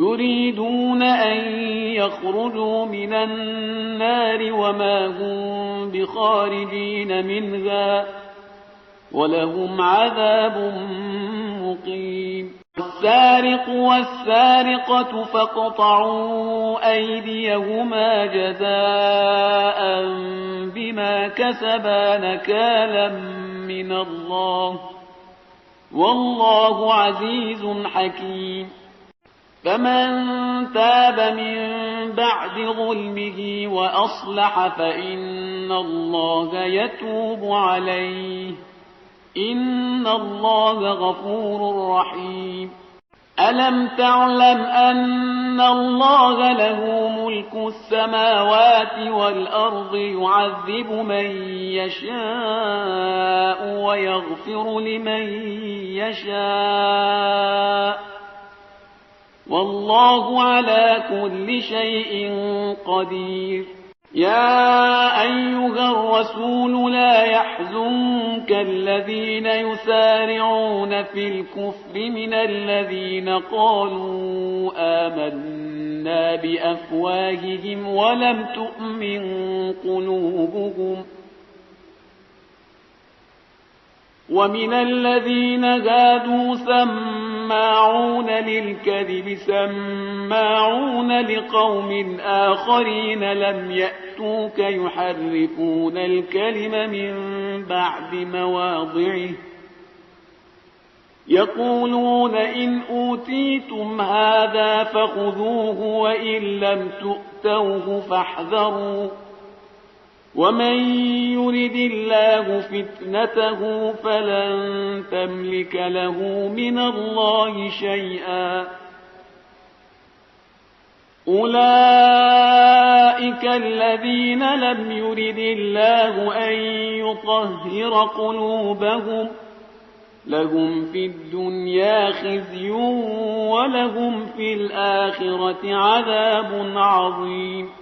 يريدون أن يخرجوا من النار وما هم بخارجين منها ولهم عذاب مقيم. والسارق والسارقة فاقطعوا أيديهما جزاء بما كسبا نكالا من الله والله عزيز حكيم. فمن تاب من بعد ظلمه وأصلح فإن الله يتوب عليه إن الله غفور رحيم. ألم تعلم أن الله له ملك السماوات والأرض يعذب من يشاء ويغفر لمن يشاء والله على كل شيء قدير. يا أيها الرسول لا يحزنك الذين يسارعون في الكفر من الذين قالوا آمنا بأفواههم ولم تؤمن قلوبهم ومن الذين هادوا سماعون للكذب سماعون لقوم آخرين لم يأتوك يحرفون الكلم من بعد مواضعه يقولون إن أوتيتم هذا فخذوه وإن لم تؤتوه فاحذروا ومن يرد الله فتنته فلن تملك له من الله شيئا. أولئك الذين لم يرد الله أن يطهر قلوبهم لهم في الدنيا خزي ولهم في الآخرة عذاب عظيم.